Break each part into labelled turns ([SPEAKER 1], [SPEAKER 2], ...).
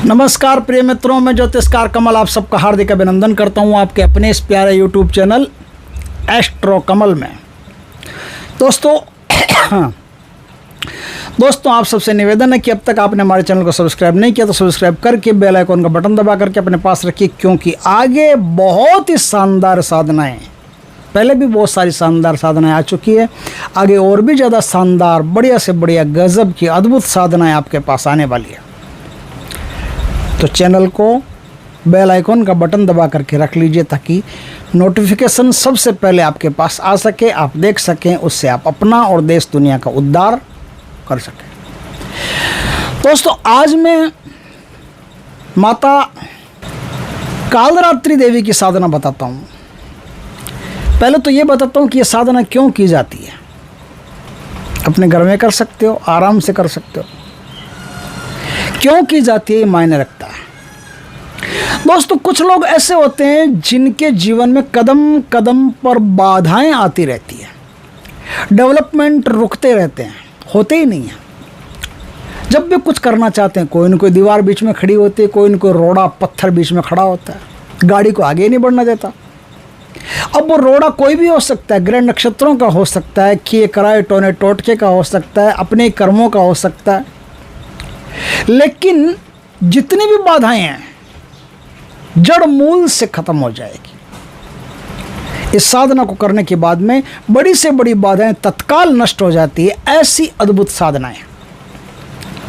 [SPEAKER 1] नमस्कार प्रिय मित्रों, मैं ज्योतिषकार कमल आप सबका हार्दिक अभिनंदन करता हूं आपके अपने इस प्यारे यूट्यूब चैनल एस्ट्रो कमल में। दोस्तों आप सबसे निवेदन है कि अब तक आपने हमारे चैनल को सब्सक्राइब नहीं किया तो सब्सक्राइब करके बेल आइकॉन का बटन दबा करके अपने पास रखिए, क्योंकि आगे बहुत ही शानदार साधनाएँ, पहले भी बहुत सारी शानदार साधनाएं आ चुकी है, आगे और भी ज़्यादा शानदार बढ़िया से बढ़िया गजब की अद्भुत साधनाएं आपके पास आने वाली है। तो चैनल को बेल आइकॉन का बटन दबा करके रख लीजिए ताकि नोटिफिकेशन सबसे पहले आपके पास आ सके, आप देख सकें, उससे आप अपना और देश दुनिया का उद्धार कर सकें। दोस्तों आज मैं माता कालरात्रि देवी की साधना बताता हूँ। पहले तो ये बताता हूँ कि ये साधना क्यों की जाती है। अपने घर में कर सकते हो, आराम से कर सकते हो। क्यों की जाती है ये मायने रखता है। दोस्तों कुछ लोग ऐसे होते हैं जिनके जीवन में कदम कदम पर बाधाएं आती रहती है, डेवलपमेंट रुकते रहते हैं, होते ही नहीं है। जब भी कुछ करना चाहते हैं कोई न कोई दीवार बीच में खड़ी होती है, कोई न कोई रोड़ा पत्थर बीच में खड़ा होता है, गाड़ी को आगे नहीं बढ़ना देता। अब वो रोड़ा कोई भी हो सकता है, ग्रह नक्षत्रों का हो सकता है, किए कराए टोने टोटके का हो सकता है, अपने कर्मों का हो सकता है, लेकिन जितनी भी बाधाएं हैं जड़ मूल से खत्म हो जाएगी। इस साधना को करने के बाद में बड़ी से बड़ी बाधाएं तत्काल नष्ट हो जाती है। ऐसी अद्भुत साधनाएं,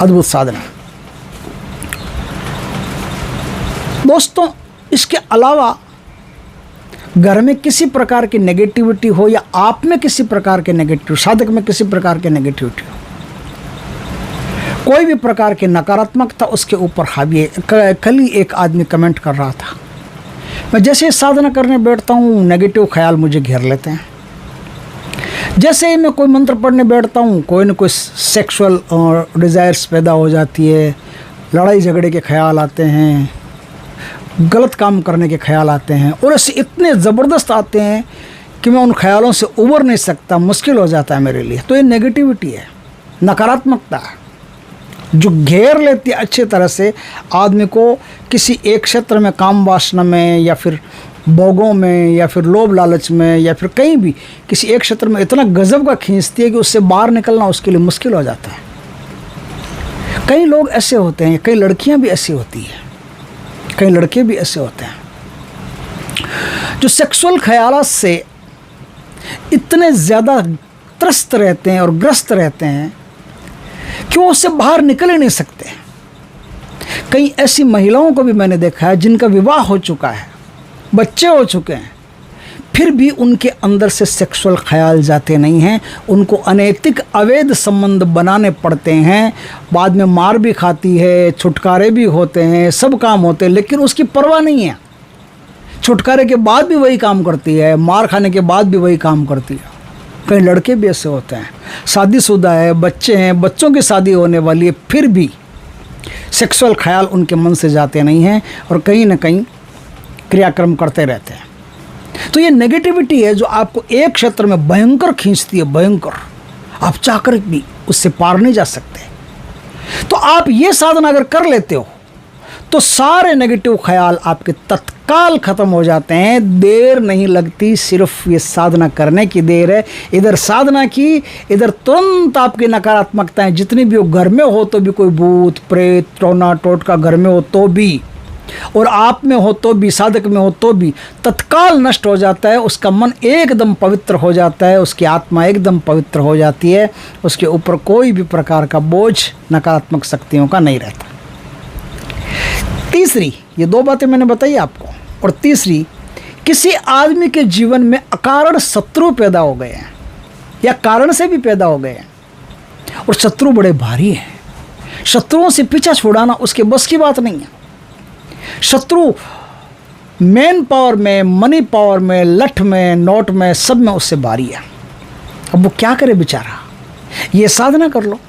[SPEAKER 1] अद्भुत साधना। दोस्तों इसके अलावा घर में किसी प्रकार की नेगेटिविटी हो या आप में किसी प्रकार के नेगेटिव, साधक में किसी प्रकार के नेगेटिविटी हो, कोई भी प्रकार की नकारात्मकता उसके ऊपर हावी है। कल ही एक आदमी कमेंट कर रहा था, मैं जैसे साधना करने बैठता हूँ नेगेटिव ख्याल मुझे घेर लेते हैं। जैसे ही मैं कोई मंत्र पढ़ने बैठता हूँ कोई न कोई सेक्सुअल डिज़ायर्स पैदा हो जाती है, लड़ाई झगड़े के ख्याल आते हैं, गलत काम करने के ख्याल आते हैं, और ऐसे इतने ज़बरदस्त आते हैं कि मैं उन ख्यालों से उबर नहीं सकता, मुश्किल हो जाता है मेरे लिए। तो ये नेगेटिविटी है, नकारात्मकता है जो घेर लेती है अच्छी तरह से आदमी को किसी एक क्षेत्र में, काम वासना में या फिर भोगों में या फिर लोभ लालच में या फिर कहीं भी किसी एक क्षेत्र में इतना गजब का खींचती है कि उससे बाहर निकलना उसके लिए मुश्किल हो जाता है। कई लोग ऐसे होते हैं, कई लड़कियां भी ऐसी होती हैं, कई लड़के भी ऐसे होते हैं जो सेक्सुअल ख्यालात से इतने ज़्यादा त्रस्त रहते हैं और ग्रस्त रहते हैं कि वो उससे बाहर निकल ही नहीं सकते। कई ऐसी महिलाओं को भी मैंने देखा है जिनका विवाह हो चुका है, बच्चे हो चुके हैं, फिर भी उनके अंदर से सेक्सुअल ख्याल जाते नहीं हैं। उनको अनैतिक अवैध संबंध बनाने पड़ते हैं, बाद में मार भी खाती है, छुटकारे भी होते हैं, सब काम होते हैं, लेकिन उसकी परवाह नहीं है। छुटकारे के बाद भी वही काम करती है, मार खाने के बाद भी वही काम करती है। कई लड़के भी ऐसे होते हैं, शादीशुदा है, बच्चे हैं, बच्चों की शादी होने वाली है, फिर भी सेक्सुअल ख्याल उनके मन से जाते नहीं हैं और कहीं ना कहीं क्रियाक्रम करते रहते हैं। तो ये नेगेटिविटी है जो आपको एक क्षेत्र में भयंकर खींचती है, भयंकर, आप चाहकर भी उससे पार नहीं जा सकते। तो आप ये साधना अगर कर लेते हो तो सारे नेगेटिव ख्याल आपके तत्काल खत्म हो जाते हैं। देर नहीं लगती, सिर्फ ये साधना करने की देर है। इधर साधना की, इधर तुरंत आपकी नकारात्मकताएं जितनी भी हो, घर में हो तो भी, कोई भूत प्रेत टोना टोटका घर में हो तो भी, और आप में हो तो भी, साधक में हो तो भी, तत्काल नष्ट हो जाता है। उसका मन एकदम पवित्र हो जाता है, उसकी आत्मा एकदम पवित्र हो जाती है, उसके ऊपर कोई भी प्रकार का बोझ नकारात्मक शक्तियों का नहीं रहता। तीसरी, ये दो बातें मैंने बताई आपको, और तीसरी, किसी आदमी के जीवन में अकारण शत्रु पैदा हो गए हैं या कारण से भी पैदा हो गए हैं, और शत्रु बड़े भारी हैं। शत्रुओं से पीछा छुड़ाना उसके बस की बात नहीं है। शत्रु मैन पावर में, मनी पावर में, लठ में, नोट में, सब में उससे भारी है। अब वो क्या करे बेचारा। ये साधना कर लो,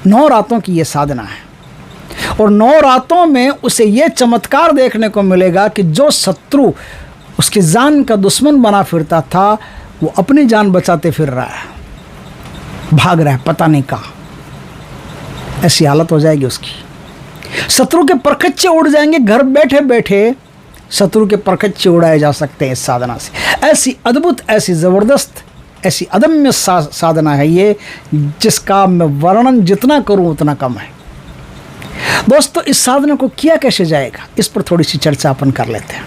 [SPEAKER 1] 9 रातों की ये साधना है, और 9 रातों में उसे ये चमत्कार देखने को मिलेगा कि जो शत्रु उसकी जान का दुश्मन बना फिरता था वो अपनी जान बचाते फिर रहा है, भाग रहा है पता नहीं कहाँ। ऐसी हालत हो जाएगी उसकी। शत्रु के परखच्चे उड़ जाएंगे, घर बैठे बैठे शत्रु के परखच्चे उड़ाए जा सकते हैं इस साधना से। ऐसी अद्भुत, ऐसी ज़बरदस्त, ऐसी अदम्य साधना है ये, जिसका मैं वर्णन जितना करूं उतना कम है। दोस्तों, इस साधना को किया कैसे जाएगा, इस पर थोड़ी सी चर्चा अपन कर लेते हैं।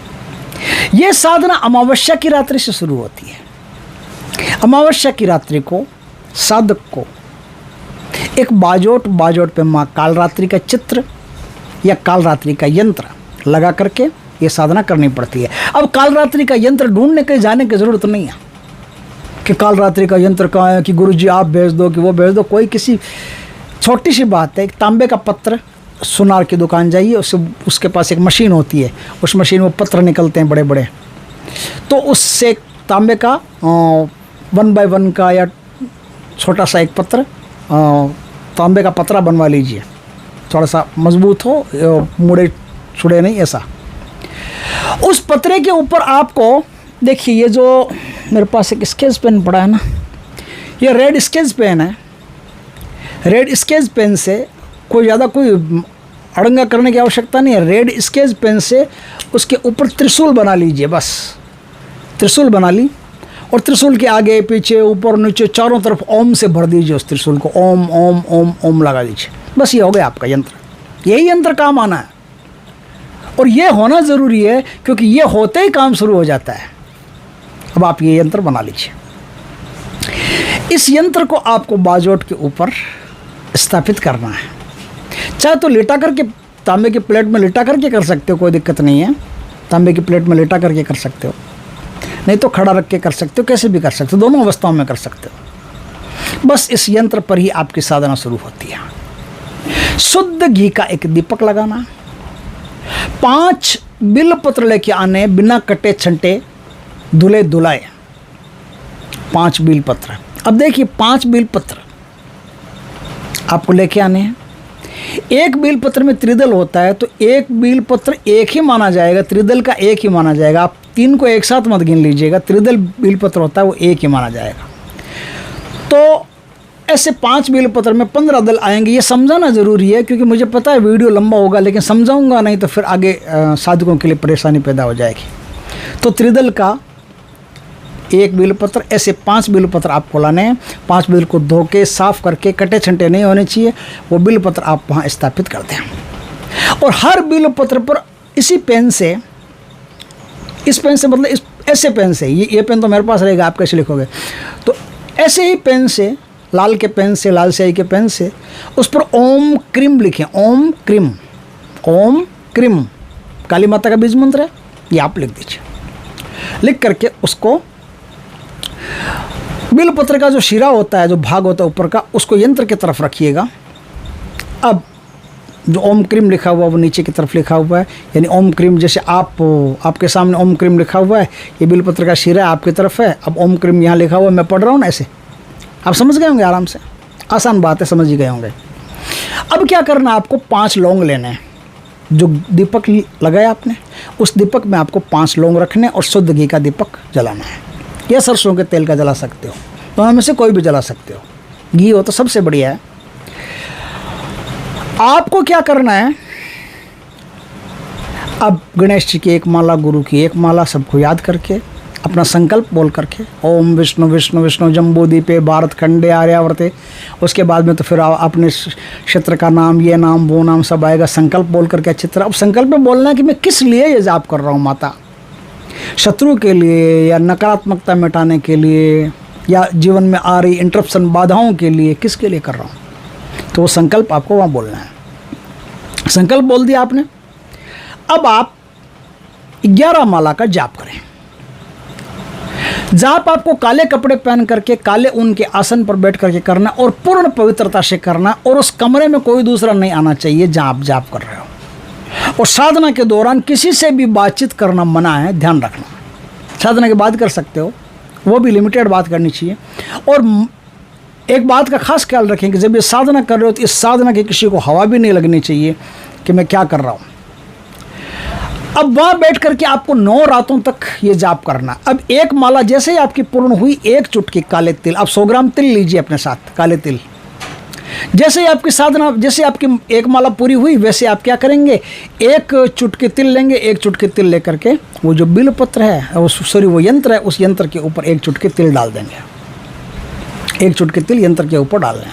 [SPEAKER 1] यह साधना अमावस्या की रात्रि से शुरू होती है। अमावस्या की रात्रि को साधक को एक बाजोट पे माँ कालरात्रि का चित्र या कालरात्रि का यंत्र लगा करके ये साधना करनी पड़ती है। अब कालरात्रि का यंत्र ढूंढने के जाने की ज़रूरत नहीं है कि कालरात्रि का यंत्र कहाँ है, कि गुरुजी आप भेज दो, कि वो भेज दो। कोई किसी छोटी सी बात है, एक तांबे का पत्र, सुनार की दुकान जाइए, उसके पास एक मशीन होती है, उस मशीन में पत्र निकलते हैं बड़े बड़े, तो उससे तांबे का 1 by 1 का या छोटा सा एक पत्र, तांबे का पतरा बनवा लीजिए, थोड़ा सा मजबूत हो, मुड़े छुड़े नहीं, ऐसा। उस पतरे के ऊपर आपको देखिए, ये जो मेरे पास एक स्केच पेन पड़ा है ना, ये रेड स्केच पेन है। रेड स्केच पेन से ज़्यादा कोई अड़ंगा करने की आवश्यकता नहीं है। रेड स्केच पेन से उसके ऊपर त्रिशूल बना लीजिए, बस त्रिशूल बना ली, और त्रिशूल के आगे पीछे ऊपर नीचे चारों तरफ ओम से भर दीजिए उस त्रिशूल को, ओम ओम ओम ओम लगा दीजिए। बस ये हो गया आपका यंत्र। यही यंत्र काम आना है, और ये होना ज़रूरी है, क्योंकि ये होते ही काम शुरू हो जाता है। अब आप ये यंत्र बना लीजिए। इस यंत्र को आपको बाजोट के ऊपर स्थापित करना है। चाहे तो लेटा करके, तांबे की प्लेट में लेटा करके कर सकते हो, कोई दिक्कत नहीं है। तांबे की प्लेट में लेटा करके कर सकते हो, नहीं तो खड़ा रख के कर सकते हो, कैसे भी कर सकते हो, दोनों अवस्थाओं में कर सकते हो। बस इस यंत्र पर ही आपकी साधना शुरू होती है। शुद्ध घी का एक दीपक लगाना, 5 बिल्वपत्र लेके आने, बिना कटे छंटे, धुले धुलाए 5 बिल्वपत्र। अब देखिए, 5 बिल्वपत्र आपको लेके आने हैं। एक बिल्वपत्र में त्रिदल होता है, तो एक बिल्वपत्र एक ही माना जाएगा, त्रिदल का एक ही माना जाएगा। आप 3 को एक साथ मत गिन लीजिएगा, त्रिदल बिल्वपत्र होता है वो एक ही माना जाएगा। तो ऐसे 5 बिल्वपत्र में 15 दल आएंगे। ये समझाना ज़रूरी है, क्योंकि मुझे पता है वीडियो लंबा होगा, लेकिन समझाऊंगा नहीं तो फिर आगे साधकों के लिए परेशानी पैदा हो जाएगी। तो त्रिदल का एक बिल्वपत्र, ऐसे 5 बिल्वपत्र आपको लाने हैं। 5 बिल को धो के साफ करके, कटे छंटे नहीं होने चाहिए, वो बिल्वपत्र आप वहाँ स्थापित करते हैं। और हर बिल्वपत्र पर इसी पेन से, इस पेन से मतलब इस ऐसे पेन से, ये पेन तो मेरे पास रहेगा, आप कैसे लिखोगे, तो ऐसे ही पेन से, लाल के पेन से, लाल स्याही के पेन से, उस पर ओम क्रीम लिखें। ओम क्रीम, ओम क्रीम काली माता का बीज मंत्र है, ये आप लिख दीजिए। लिख करके उसको बिल्वपत्र का जो शिरा होता है, जो भाग होता है ऊपर का, उसको यंत्र की तरफ रखिएगा। अब जो ओम क्रीम लिखा हुआ वो नीचे की तरफ लिखा हुआ है, यानी ओम क्रीम, जैसे आपके सामने ओम क्रीम लिखा हुआ है, ये बिल्वपत्र का शिरा आपकी तरफ है। अब ओम क्रीम यहाँ लिखा हुआ है, मैं पढ़ रहा हूँ ना, ऐसे आप समझ गए होंगे आराम से, आसान बात है, समझ ही गए होंगे। अब क्या करना है, आपको 5 लौंग लेने हैं। जो दीपक लगाया आपने, उस दीपक में आपको 5 लौंग रखने और शुद्ध घी का दीपक जलाना है, या सरसों के तेल का जला सकते हो, दोनों में से कोई भी जला सकते हो। घी हो तो सबसे बढ़िया है। आपको क्या करना है, अब गणेश जी की एक माला, गुरु की एक माला, सबको याद करके अपना संकल्प बोल करके, ओम विष्णु विष्णु विष्णु जम्बूद्वीपे भारत खंडे आर्यावर्ते। उसके बाद में तो फिर अपने क्षेत्र का नाम, ये नाम, वो नाम सब आएगा। संकल्प बोल करके अच्छी तरह, अब संकल्प में बोलना है कि मैं किस लिए ये जाप कर रहा हूँ माता, शत्रु के लिए, या नकारात्मकता मिटाने के लिए, या जीवन में आ रही इंटरप्शन, बाधाओं के लिए, किसके लिए कर रहा हूँ। तो वो संकल्प आपको वहाँ बोलना है। संकल्प बोल दिया आपने। अब आप 11 माला का जाप करें। जाप आपको काले कपड़े पहन करके, काले ऊन के आसन पर बैठ करके करना, और पूर्ण पवित्रता से करना, और उस कमरे में कोई दूसरा नहीं आना चाहिए जहाँ आप जाप कर रहे हो। और साधना के दौरान किसी से भी बातचीत करना मना है, ध्यान रखना। साधना की बात कर सकते हो, वो भी लिमिटेड बात करनी चाहिए। और एक बात का खास ख्याल रखें कि जब ये साधना कर रहे हो तो इस साधना की किसी को हवा भी नहीं लगनी चाहिए कि मैं क्या कर रहा हूँ। अब वहाँ बैठ करके आपको 9 रातों तक ये जाप करना। अब एक माला जैसे ही आपकी पूर्ण हुई, 1 चुटकी काले तिल, आप 100 ग्राम तिल लीजिए अपने साथ, काले तिल। जैसे ही आपकी साधना, जैसे आपकी एक माला पूरी हुई, वैसे आप क्या करेंगे, एक चुटकी तिल लेंगे। एक चुटकी तिल लेकर के वो जो बिलपत्र है, वो यंत्र है, उस यंत्र के ऊपर एक चुटकी तिल डाल देंगे। एक चुटकी तिल यंत्र के ऊपर डाल दें।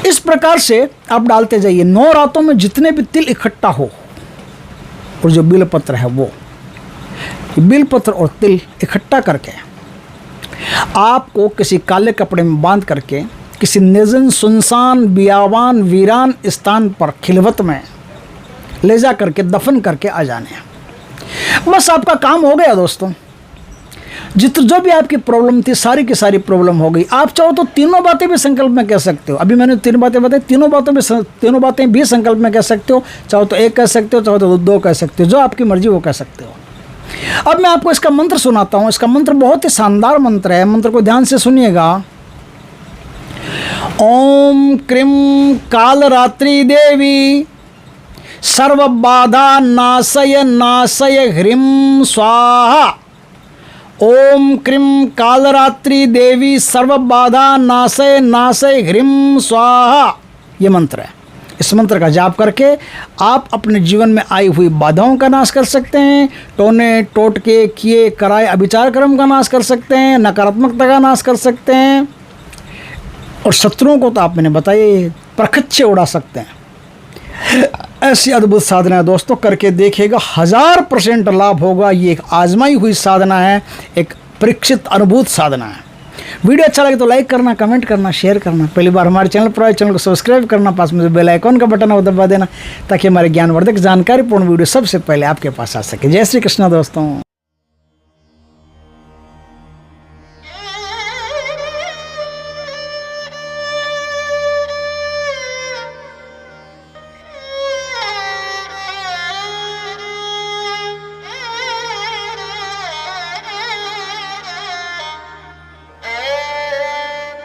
[SPEAKER 1] इस प्रकार से आप डालते जाइए। 9 रातों में जितने भी तिल इकट्ठा हो, और जो बिलपत्र है वो बिलपत्र और तिल इकट्ठा करके आपको किसी काले कपड़े में बांध करके किसी निर्जन सुनसान बियावान वीरान स्थान पर खिलवत में ले जा करके दफन करके आ जाने हैं। बस आपका काम हो गया दोस्तों। जो भी आपकी प्रॉब्लम थी, सारी की सारी प्रॉब्लम हो गई। आप चाहो तो तीनों बातें भी संकल्प में कह सकते हो। अभी मैंने 3 बातें बताई, तीनों बातें भी संकल्प में कह सकते हो। चाहो तो 1 कह सकते हो, चाहो तो 2 कह सकते हो, जो आपकी मर्जी वो कह सकते हो। अब मैं आपको इसका मंत्र सुनाता हूं। इसका मंत्र बहुत ही शानदार मंत्र है। मंत्र को ध्यान से सुनिएगा। ओम क्रीं कालरात्रि देवी सर्व बाधा नाशय नाशय ह्रीं स्वाहा। ओम क्रीं कालरात्रि देवी सर्व बाधा नाशय नाशय ह्रीं स्वाहा। ये मंत्र है। इस मंत्र का जाप करके आप अपने जीवन में आई हुई बाधाओं का नाश कर सकते हैं। टोने टोटके किए कराए अभिचार कर्म का नाश कर सकते हैं। नकारात्मकता का नाश कर सकते हैं। और शत्रुओं को तो आप मैंने बताइए प्रखच्चे उड़ा सकते हैं। ऐसी अद्भुत साधना है दोस्तों, करके देखिएगा, 1000% लाभ होगा। ये एक आजमाई हुई साधना है, एक परीक्षित अनुभूत साधना है। वीडियो अच्छा लगे तो लाइक करना, कमेंट करना, शेयर करना। पहली बार हमारे चैनल पर आए, चैनल को सब्सक्राइब करना, पास में जो बेल आइकॉन का बटन है वो दबा देना, ताकि हमारे ज्ञानवर्धक जानकारीपूर्ण वीडियो सबसे पहले आपके पास आ सके। जय श्री कृष्ण दोस्तों।